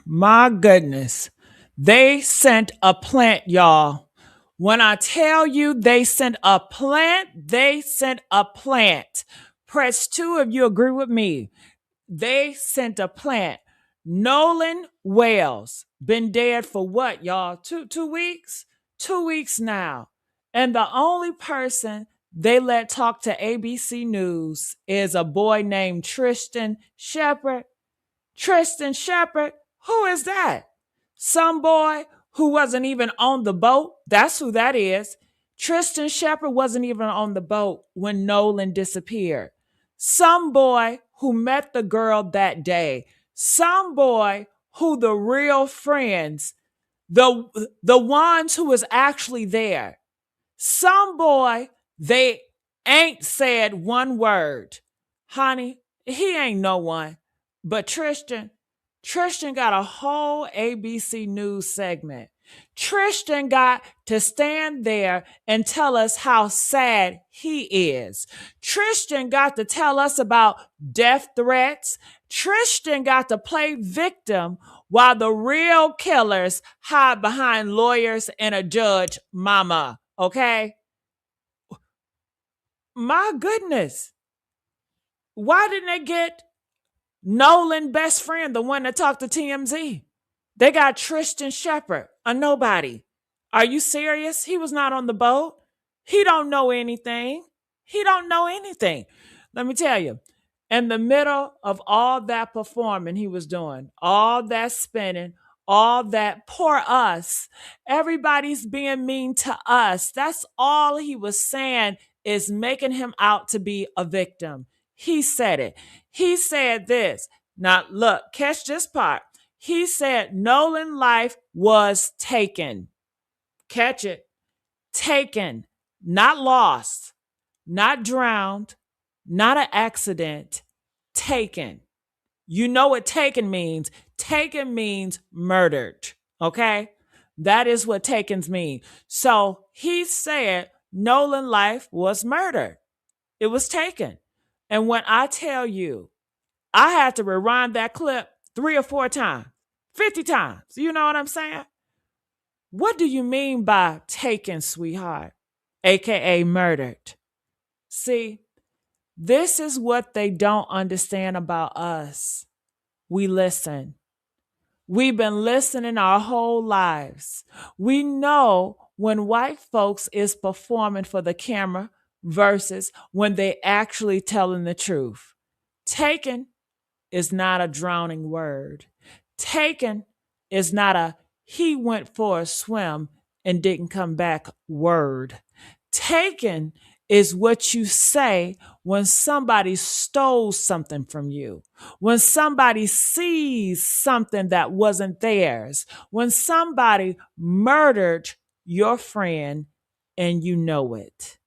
My goodness. They sent a plant, y'all. When I tell you they sent a plant, they sent a plant. Press two if you agree with me. They sent a plant. Nolan Wales been dead for what, y'all? Two weeks? 2 weeks now. And the only person they let talk to ABC News is a boy named Tristan Shepard. Tristan Shepard, who is that? Some boy who wasn't even on the boat. That's who that is. Tristan Shepard wasn't even on the boat when Nolan disappeared. Some boy who met the girl that day. Some boy who the real friends, the ones who was actually there. Some boy they ain't said one word. Honey, he ain't no one. But Tristan got a whole ABC News segment. Tristan got to stand there and tell us how sad he is. Tristan got to tell us about death threats. Tristan got to play victim while the real killers hide behind lawyers and a judge, mama. Okay? My goodness. Why didn't they get Nolan best friend, the one that talked to TMZ? They got Tristan Shepard, a nobody. Are you serious? He was not on the boat. He don't know anything. He don't know anything. Let me tell you, in the middle of all that performing he was doing, all that spinning, all that poor us, everybody's being mean to us. That's all he was saying is making him out to be a victim. He said it. He said this. Now, look, catch this part. He said Nolan life was taken. Catch it. Taken, not lost, not drowned, not an accident. Taken. You know what taken means. Taken means murdered. Okay? That is what takens mean. So he said Nolan life was murdered. It was taken. And when I tell you, I had to rewind that clip 3 or 4 times, 50 times. You know what I'm saying? What do you mean by taken, sweetheart? AKA murdered. See, this is what they don't understand about us. We listen. We've been listening our whole lives. We know when white folks is performing for the camera versus when they actually telling the truth. Taken is not a drowning word. Taken is not a he went for a swim and didn't come back word. Taken is what you say when somebody stole something from you, when somebody sees something that wasn't theirs, when somebody murdered your friend and you know it.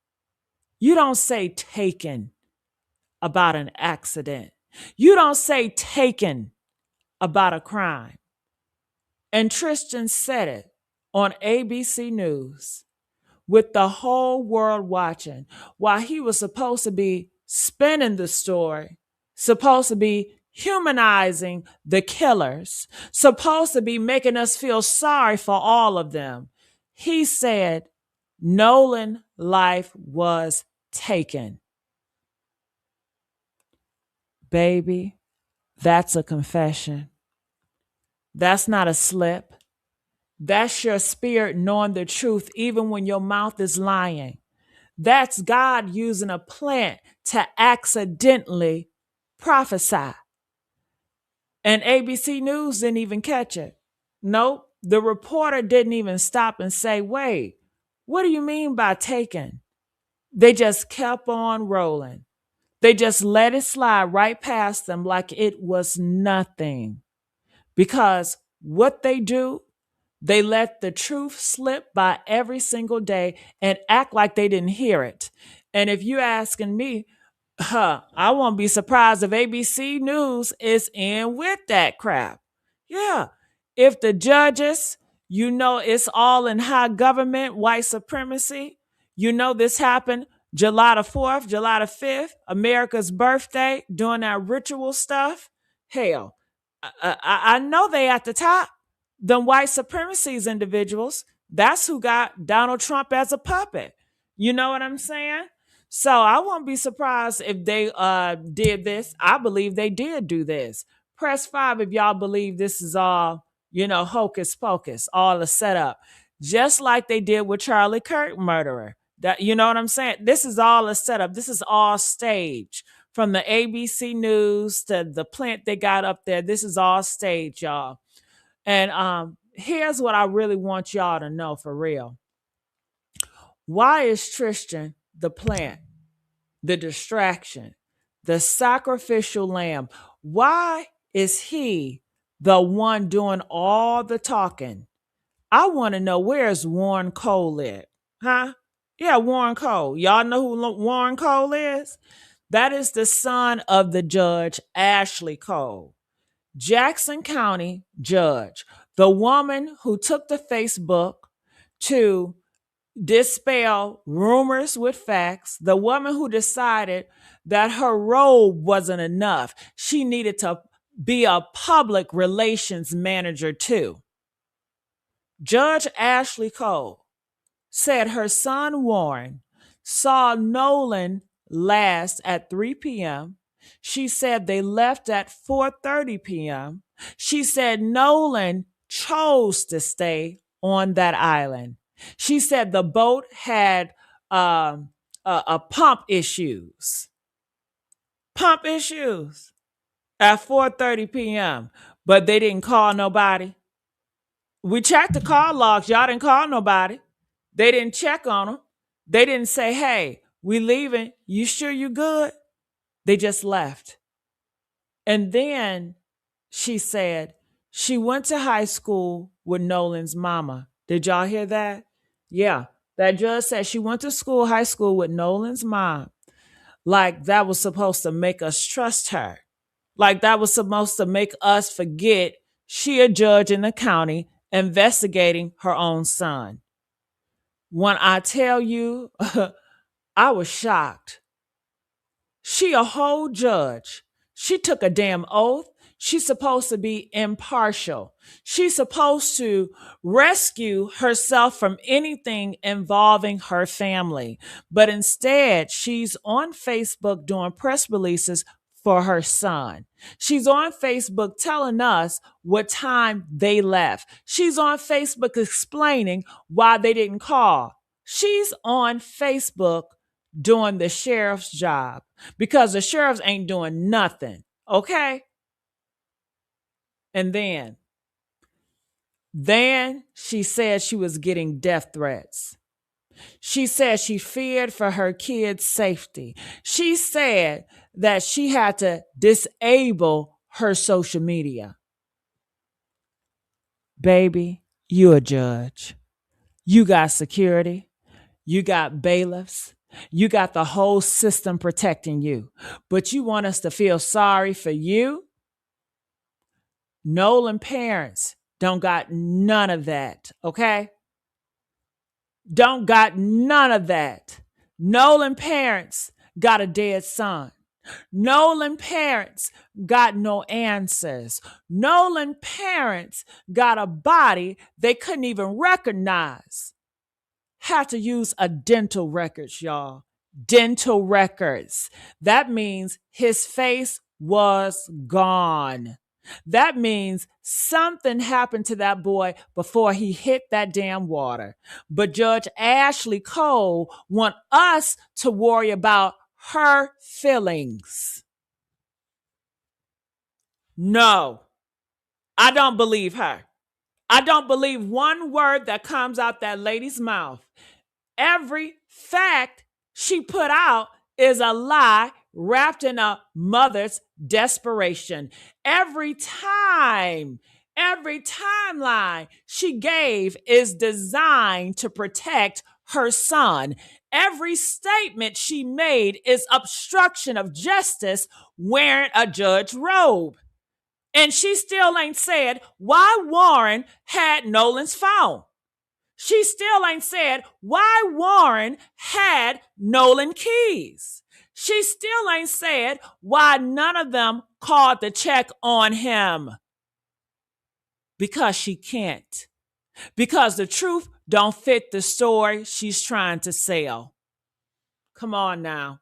You don't say taken about an accident. You don't say taken about a crime. And Tristan said it on ABC News with the whole world watching while he was supposed to be spinning the story, supposed to be humanizing the killers, supposed to be making us feel sorry for all of them. He said Nolan life was taken. Baby, that's a confession. That's not a slip. That's your spirit knowing the truth even when your mouth is lying. That's God using a plant to accidentally prophesy. And ABC News didn't even catch it. Nope. The reporter didn't even stop and say, wait, what do you mean by taken? They just kept on rolling. They just let it slide right past them like it was nothing. Because what they do, they let the truth slip by every single day and act like they didn't hear it. And if you're asking me, I won't be surprised if ABC News is in with that crap. Yeah. If the judges, you know it's all in high government, white supremacy. You know this happened July the 4th, July the 5th, America's birthday, doing that ritual stuff. Hell, I know they at the top. Them white supremacies individuals. That's who got Donald Trump as a puppet. You know what I'm saying? So I won't be surprised if they did this. I believe they did do this. Press 5 if y'all believe this is all, hocus pocus, all a setup. Just like they did with Charlie Kirk murderer. That, you know what I'm saying? This is all a setup. This is all staged. From the ABC News to the plant they got up there, this is all staged, y'all. And here's what I really want y'all to know for real. Why is Tristan the plant, the distraction, the sacrificial lamb? Why is he the one doing all the talking? I want to know, where's Warren Cole at? Huh? Yeah, Warren Cole. Y'all know who Warren Cole is? That is the son of the judge, Ashley Cole. Jackson County judge, the woman who took to Facebook to dispel rumors with facts, the woman who decided that her robe wasn't enough. She needed to be a public relations manager too. Judge Ashley Cole said her son Warren saw Nolan last at 3 p.m. She said they left at 4:30 p.m. She said Nolan chose to stay on that island. She said the boat had a pump issues. Pump issues at 4:30 p.m. But they didn't call nobody. We checked the call logs. Y'all didn't call nobody. They didn't check on them. They didn't say, hey, we leaving. You sure you good? They just left. And then she said she went to high school with Nolan's mama. Did y'all hear that? Yeah. That judge said she went to high school with Nolan's mom. Like that was supposed to make us trust her. Like that was supposed to make us forget she a judge in the county investigating her own son. When I tell you, I was shocked. She a whole judge. She took a damn oath. She's supposed to be impartial. She's supposed to rescue herself from anything involving her family. But instead, she's on Facebook doing press releases for her son. She's on Facebook telling us what time they left. She's on Facebook explaining why they didn't call. She's on Facebook doing the sheriff's job because the sheriffs ain't doing nothing. Okay? And then she said she was getting death threats. She said she feared for her kids' safety. She said that she had to disable her social media. Baby, you a judge. You got security. You got bailiffs. You got the whole system protecting you. But you want us to feel sorry for you? Nolan parents don't got none of that, okay? Don't got none of that. Nolan parents got a dead son. Nolan parents got no answers. Nolan parents got a body they couldn't even recognize. Had to use a dental records, y'all. Dental records. That means his face was gone. That means something happened to that boy before he hit that damn water. But Judge Ashley Cole want us to worry about her feelings. No, I don't believe her. I don't believe one word that comes out that lady's mouth. Every fact she put out is a lie wrapped in a mother's desperation. Every timeline she gave is designed to protect her son. Every statement she made is obstruction of justice wearing a judge robe. And she still ain't said why Warren had Nolan's phone. She still ain't said why Warren had Nolan keys. She still ain't said why none of them called to check on him. Because she can't. Because the truth don't fit the story she's trying to sell. Come on now.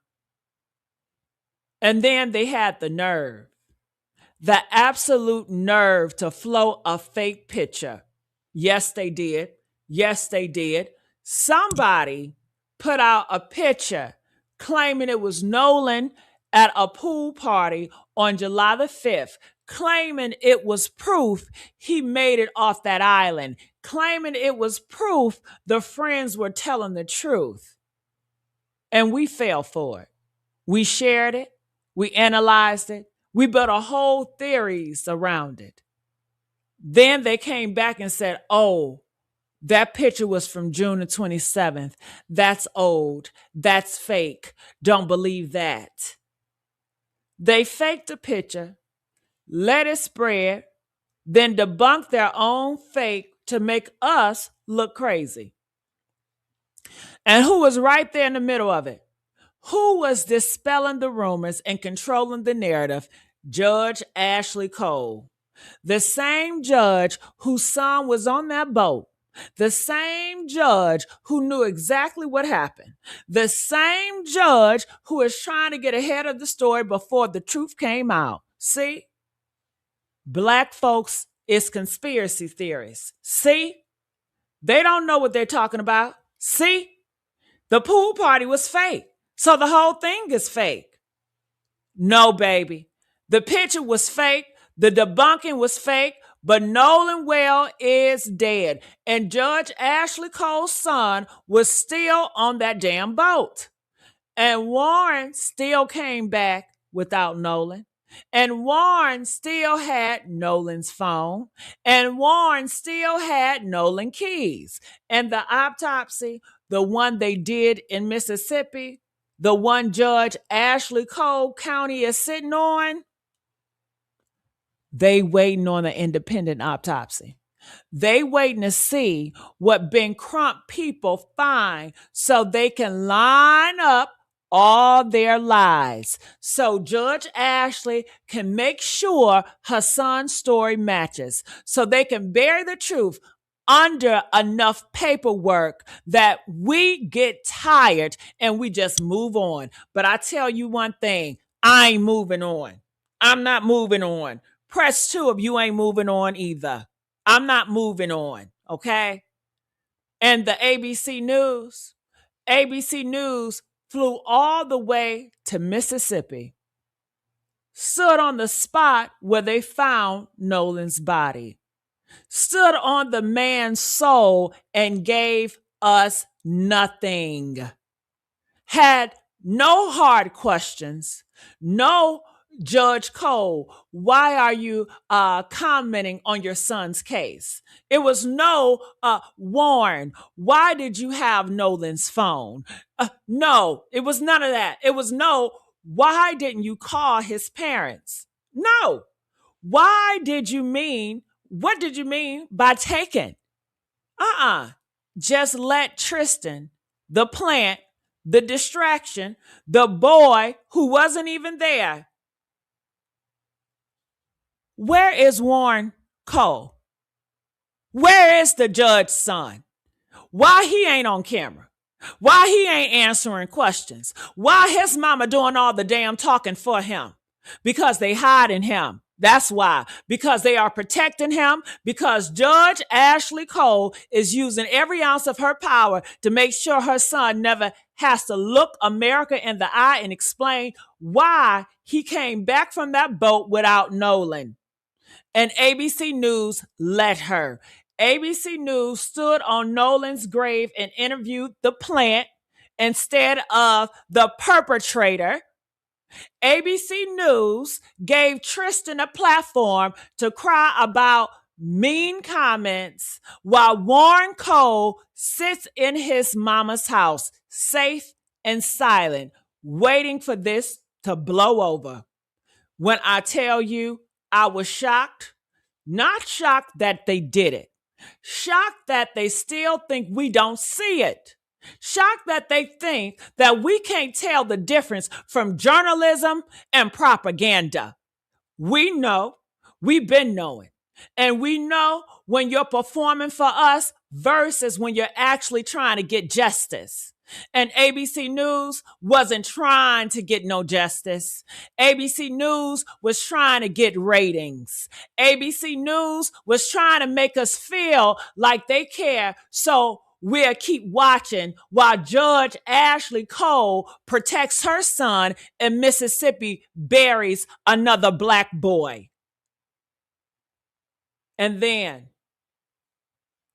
And then they had the absolute nerve to float a fake picture. Yes, they did. Yes, they did. Somebody put out a picture claiming it was Nolan at a pool party on July the 5th, claiming it was proof he made it off that island, claiming it was proof the friends were telling the truth. And we fell for it. We shared it. We analyzed it. We built a whole theories around it. Then they came back and said, oh, that picture was from June the 27th. That's old. That's fake. Don't believe that. They faked a picture, let it spread, then debunked their own fake to make us look crazy. And who was right there in the middle of it? Who was dispelling the rumors and controlling the narrative? Judge Ashley Cole. The same judge whose son was on that boat. The same judge who knew exactly what happened. The same judge who is trying to get ahead of the story before the truth came out. See? Black folks is conspiracy theorists. See? They don't know what they're talking about. See? The pool party was fake. So the whole thing is fake. No, baby. The picture was fake. The debunking was fake. But Nolan Well is dead. And Judge Ashley Cole's son was still on that damn boat. And Warren still came back without Nolan. And Warren still had Nolan's phone. And Warren still had Nolan keys. And the autopsy, the one they did in Mississippi, the one Judge Ashley Cole County is sitting on, they waiting on an independent autopsy. They waiting to see what Ben Crump people find so they can line up all their lies. So Judge Ashley can make sure her son's story matches. So they can bury the truth under enough paperwork that we get tired and we just move on. But I tell you one thing, I ain't moving on. I'm not moving on. Press 2 if you ain't moving on either. I'm not moving on, okay? And the ABC News flew all the way to Mississippi, stood on the spot where they found Nolan's body, stood on the man's soul and gave us nothing, had no hard questions, no Judge Cole, why are you commenting on your son's case? It was no, Warren, why did you have Nolan's phone? No, it was none of that. It was no, why didn't you call his parents? No. What did you mean by taking? Just let Tristan, the plant, the distraction, the boy who wasn't even there. Where is Warren Cole? Where is the judge's son? Why he ain't on camera? Why he ain't answering questions? Why his mama doing all the damn talking for him? Because they hiding him. That's why. Because they are protecting him. Because Judge Ashley Cole is using every ounce of her power to make sure her son never has to look America in the eye and explain why he came back from that boat without Nolan. And ABC News let her. ABC News stood on Nolan's grave and interviewed the plant instead of the perpetrator. ABC News gave Tristan a platform to cry about mean comments while Warren Cole sits in his mama's house, safe and silent, waiting for this to blow over. When I tell you, I was shocked, not shocked that they did it, shocked that they still think we don't see it, shocked that they think that we can't tell the difference from journalism and propaganda. We know, we've been knowing. And we know when you're performing for us versus when you're actually trying to get justice. And ABC News wasn't trying to get no justice. ABC News was trying to get ratings. ABC News was trying to make us feel like they care. So we'll keep watching while Judge Ashley Cole protects her son and Mississippi buries another black boy. And then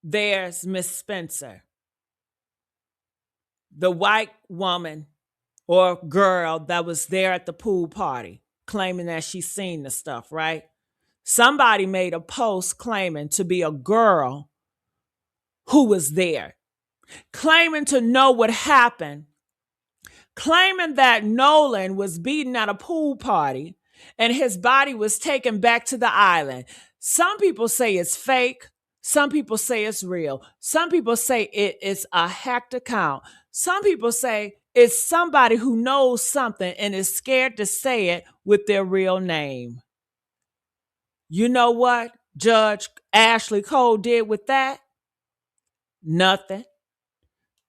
there's Miss Spencer, the white woman or girl that was there at the pool party, claiming that she seen the stuff, right? Somebody made a post claiming to be a girl who was there, claiming to know what happened, claiming that Nolan was beaten at a pool party and his body was taken back to the island. Some people say it's fake. Some people say it's real. Some people say it is a hacked account. Some people say it's somebody who knows something and is scared to say it with their real name. You know what Judge Ashley Cole did with that? Nothing.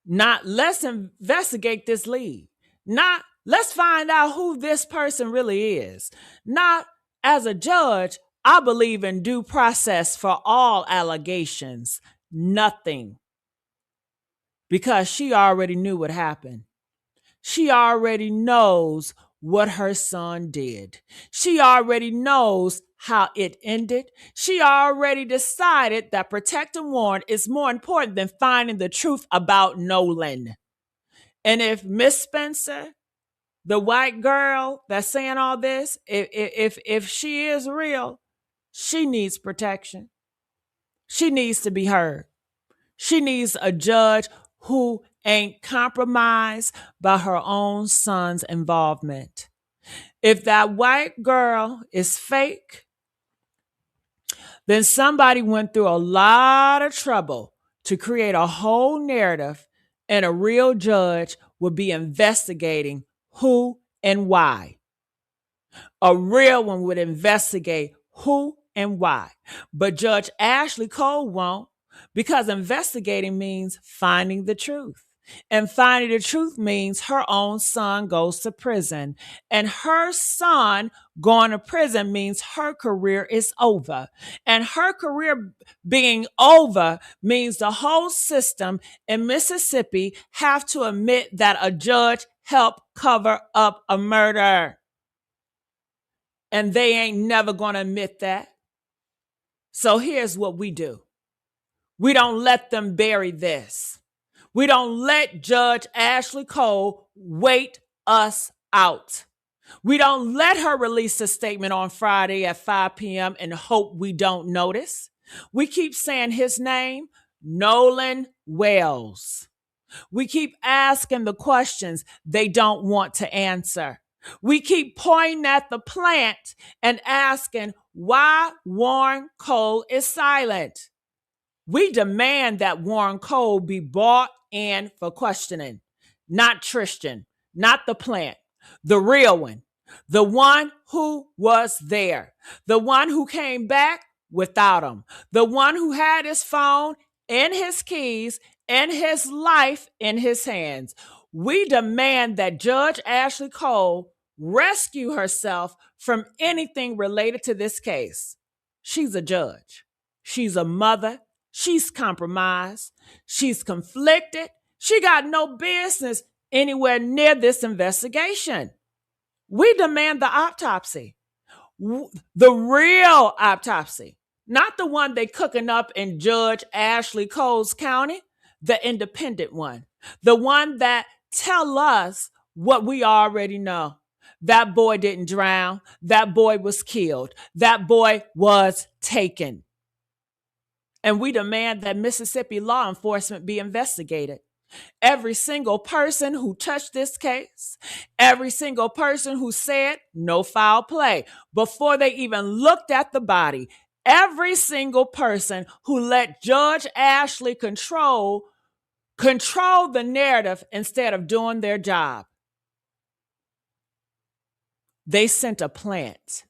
Not let's investigate this lead. Not let's find out who this person really is. Not as a judge, I believe in due process for all allegations. Nothing. Because she already knew what happened. She already knows what her son did. She already knows how it ended. She already decided that protecting Warren is more important than finding the truth about Nolan. And if Miss Spencer, the white girl that's saying all this, if she is real, she needs protection. She needs to be heard. She needs a judge who ain't compromised by her own son's involvement. If that white girl is fake, then somebody went through a lot of trouble to create a whole narrative, and a real judge would be investigating who and why. A real one would investigate who and why. But Judge Ashley Cole won't, because investigating means finding the truth. And finding the truth means her own son goes to prison. And her son going to prison means her career is over. And her career being over means the whole system in Mississippi have to admit that a judge helped cover up a murder. And they ain't never going to admit that. So here's what we do. We don't let them bury this. We don't let Judge Ashley Cole wait us out. We don't let her release a statement on Friday at 5 p.m. and hope we don't notice. We keep saying his name, Nolan Wells. We keep asking the questions they don't want to answer. We keep pointing at the plant and asking why Warren Cole is silent. We demand that Warren Cole be brought in for questioning, not Tristan, not the plant, the real one, the one who was there, the one who came back without him, the one who had his phone and his keys and his life in his hands. We demand that Judge Ashley Cole rescue herself from anything related to this case. She's a judge. She's a mother. She's compromised. She's conflicted. She got no business anywhere near this investigation. We demand the autopsy, the real autopsy, not the one they cooking up in Judge Ashley Cole's county, the independent one, the one that tell us what we already know. That boy didn't drown. That boy was killed. That boy was taken. And we demand that Mississippi law enforcement be investigated. Every single person who touched this case, every single person who said no foul play before they even looked at the body, every single person who let Judge Ashley control the narrative instead of doing their job. They sent a plant.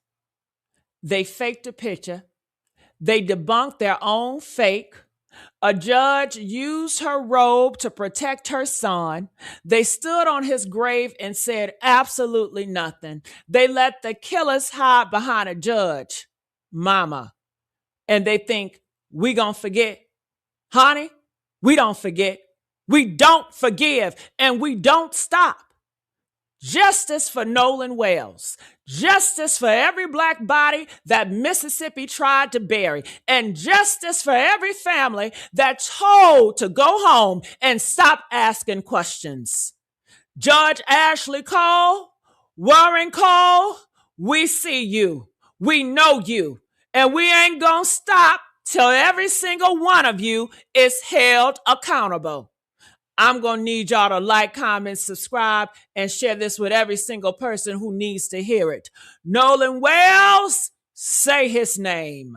They faked a picture. They debunked their own fake. A judge used her robe to protect her son. They stood on his grave and said absolutely nothing. They let the killers hide behind a judge, mama. And they think, we gonna forget. Honey, we don't forget. We don't forgive, and we don't stop. Justice for Nolan Wells. Justice for every Black body that Mississippi tried to bury. And justice for every family that's told to go home and stop asking questions. Judge Ashley Cole, Warren Cole, we see you. We know you. And we ain't gonna stop till every single one of you is held accountable. I'm going to need y'all to like, comment, subscribe, and share this with every single person who needs to hear it. Nolan Wells, say his name.